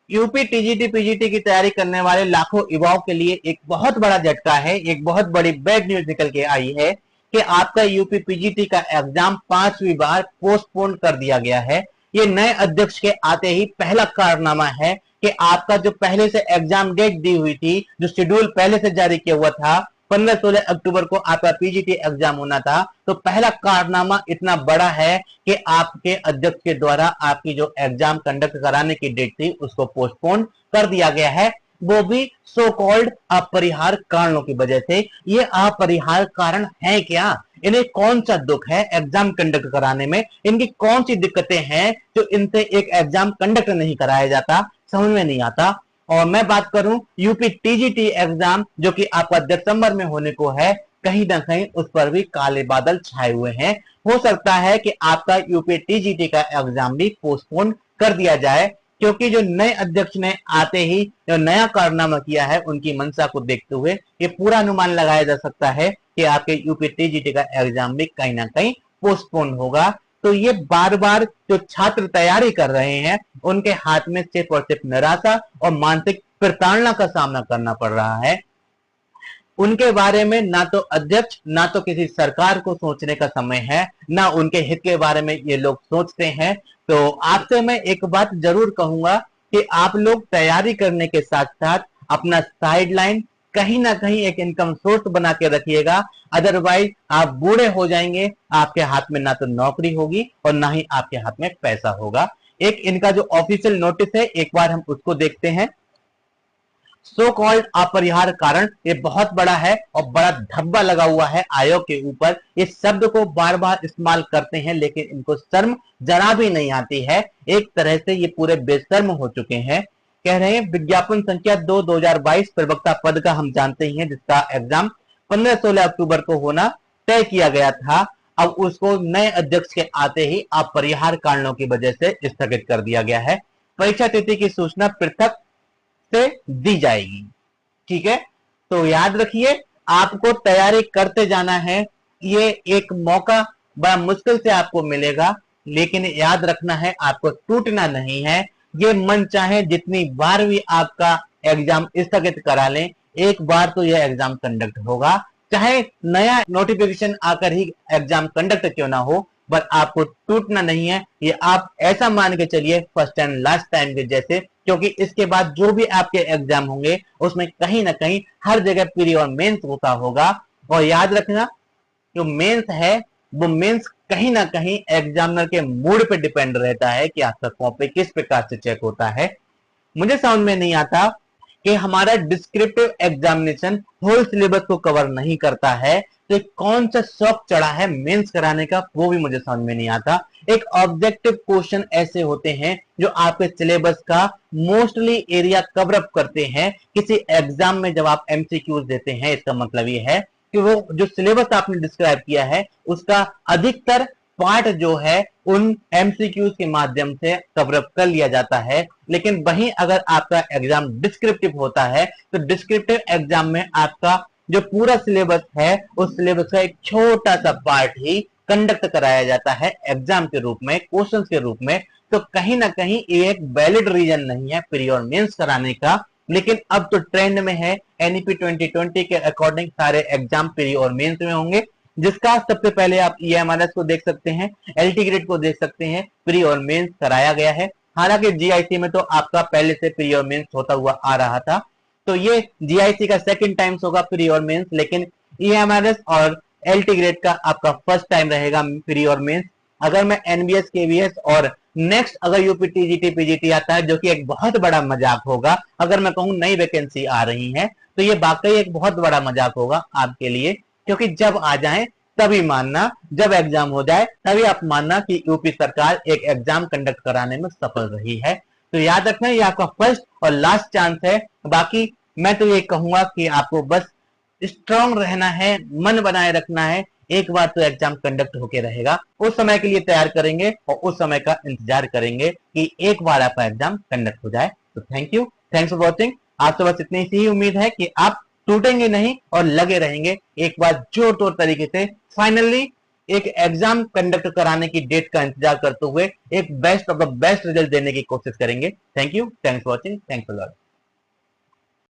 UP TGT PGT की तैयारी करने वाले लाखों युवाओं के लिए एक बहुत बड़ा झटका है, एक बहुत बड़ी बैड न्यूज निकल के आई है कि आपका यूपी पीजीटी का एग्जाम 5वीं बार पोस्टपोन कर दिया गया है। ये नए अध्यक्ष के आते ही पहला कारनामा है कि आपका जो पहले से एग्जाम डेट दी हुई थी, जो शेड्यूल पहले से जारी किया हुआ था, 15-16 अक्टूबर को आपका पीजीटी एग्जाम होना था, तो पहला कारनामा इतना बड़ा है कि आपके अध्यक्ष के द्वारा आपकी जो एग्जाम कंडक्ट कराने की डेट थी उसको पोस्टपोन कर दिया गया है, वो भी सो कॉल्ड अपरिहार्य कारणों की वजह से। ये अपरिहार्य कारण है क्या? इन्हें कौन सा दुख है एग्जाम कंडक्ट कराने में? इनकी कौन सी दिक्कतें हैं जो इनसे एक एग्जाम कंडक्ट नहीं कराया जाता? समझ में नहीं आता। और मैं बात करूं यूपी टीजीटी एग्जाम जो कि आपका दिसंबर में होने को है, कहीं ना कहीं उस पर भी काले बादल छाए हुए हैं। हो सकता है कि आपका यूपी टीजीटी का एग्जाम भी पोस्टपोन कर दिया जाए, क्योंकि जो नए अध्यक्ष ने आते ही जो नया कारनामा किया है, उनकी मंशा को देखते हुए ये पूरा अनुमान लगाया जा सकता है कि आपके यूपी टीजीटी का एग्जाम भी कहीं ना कहीं पोस्टपोन होगा। तो ये बार बार जो छात्र तैयारी कर रहे हैं उनके हाथ में सिर्फ और सिर्फ निराशा और मानसिक प्रताड़ना का सामना करना पड़ रहा है। उनके बारे में ना तो अध्यक्ष ना तो किसी सरकार को सोचने का समय है, ना उनके हित के बारे में ये लोग सोचते हैं। तो आपसे मैं एक बात जरूर कहूंगा कि आप लोग तैयारी करने के साथ साथ अपना साइडलाइन कहीं ना कहीं एक इनकम सोर्स बना के रखिएगा, अदरवाइज आप बूढ़े हो जाएंगे, आपके हाथ में ना तो नौकरी होगी और ना ही आपके हाथ में पैसा होगा। एक इनका जो ऑफिशियल नोटिस है, एक बार हम उसको देखते हैं। सो कॉल्ड अपरिहार्य कारण ये बहुत बड़ा है और बड़ा धब्बा लगा हुआ है आयोग के ऊपर। इस शब्द को बार बार इस्तेमाल करते हैं लेकिन इनको शर्म जरा भी नहीं आती है। एक तरह से ये पूरे बेशर्म हो चुके हैं। कह रहे हैं विज्ञापन संख्या 2/2022 प्रवक्ता पद का हम जानते ही हैं, जिसका एग्जाम 15-16 अक्टूबर को होना तय किया गया था। अब उसको नए अध्यक्ष के आते ही अपरिहार्य कारणों की वजह से स्थगित कर दिया गया है। परीक्षा तिथि की सूचना पृथक से दी जाएगी। ठीक है, तो याद रखिए आपको तैयारी करते जाना है। ये एक मौका बड़ा मुश्किल से आपको मिलेगा, लेकिन याद रखना है आपको टूटना नहीं है। ये मन चाहे जितनी बार भी आपका एग्जाम स्थगित करा लें, एक बार तो यह एग्जाम कंडक्ट होगा, चाहे नया नोटिफिकेशन आकर ही एग्जाम कंडक्ट क्यों ना हो, पर आपको टूटना नहीं है। ये आप ऐसा मान के चलिए फर्स्ट एंड लास्ट टाइम के जैसे, क्योंकि इसके बाद जो भी आपके एग्जाम होंगे उसमें कहीं ना कहीं हर जगह प्री और मेंस होता होगा। और याद रखना जो मेंस है वो मेंस कहीं ना कहीं एग्जामिनर के मूड पे डिपेंड रहता है कि आपका कॉपी किस प्रकार से चेक होता है। मुझे समझ में नहीं आता कि हमारा डिस्क्रिप्टिव एग्जामिनेशन होल सिलेबस को कवर नहीं करता है, तो कौन सा शौक चढ़ा है मेंस कराने का, वो भी मुझे समझ में नहीं आता। एक ऑब्जेक्टिव क्वेश्चन ऐसे होते हैं जो आपके सिलेबस का मोस्टली एरिया कवर अप करते हैं। किसी एग्जाम में जब आप एमसीक्यूज देते हैं, इसका मतलब ये है कि वो जो सिलेबस आपने डिस्क्राइब किया है उसका अधिकतर पार्ट जो है उन एमसीक्यूज के माध्यम से कवर अप कर लिया जाता है। लेकिन वहीं अगर आपका एग्जाम डिस्क्रिप्टिव होता है तो डिस्क्रिप्टिव एग्जाम में आपका जो पूरा सिलेबस है उस सिलेबस का एक छोटा सा पार्ट ही कंडक्ट कराया जाता है एग्जाम के रूप में, क्वेश्चन के रूप में। तो कहीं ना कहीं ये एक वैलिड रीजन नहीं है प्री और मेंस कराने का। लेकिन अब तो ट्रेंड में है, एनईपी 2020 के अकॉर्डिंग सारे एग्जाम प्री और मेंस में होंगे, जिसका सबसे पहले आप ईएमआरएस को देख सकते हैं, एलटी ग्रेड को देख सकते हैं, प्री और मेंस कराया गया है। हालांकि जीआईसी में तो आपका पहले से प्री और मेंस होता हुआ आ रहा था, तो ये जीआईसी का सेकंड टाइम्स होगा प्री और मेंस, लेकिन ईएमआरएस और एलटी ग्रेड का आपका फर्स्ट टाइम रहेगा प्री और मेंस। अगर मैं एनबीएस केवीएस और नेक्स्ट अगर यूपी टीजीटी पीजीटी आता है, जो कि एक बहुत बड़ा मजाक होगा, अगर मैं कहूं नई वैकेंसी आ रही है तो ये वाकई एक बहुत बड़ा मजाक होगा आपके लिए, क्योंकि जब आ जाए तभी मानना, जब एग्जाम हो जाए तभी आप मानना कि यूपी सरकार एक एग्जाम कंडक्ट कराने में सफल रही है। तो याद रखना ये आपका फर्स्ट और लास्ट चांस है। बाकी मैं तो ये कहूंगा कि आपको बस स्ट्रांग रहना है, मन बनाए रखना है। एक बार तो एग्जाम कंडक्ट होके रहेगा, उस समय के लिए तैयार करेंगे और उस समय का इंतजार करेंगे कि एक बार आपका एग्जाम कंडक्ट हो जाए। तो thank you, thanks for watching. आपसे बस इतनी सी ही उम्मीद है कि आप टूटेंगे नहीं और लगे रहेंगे, एक बार जोर तोड़ तरीके से फाइनली एक एग्जाम कंडक्ट कराने की डेट का इंतजार करते हुए एक best of the best result देने की कोशिश करेंगे। Thank you, thanks for watching, thanks a lot.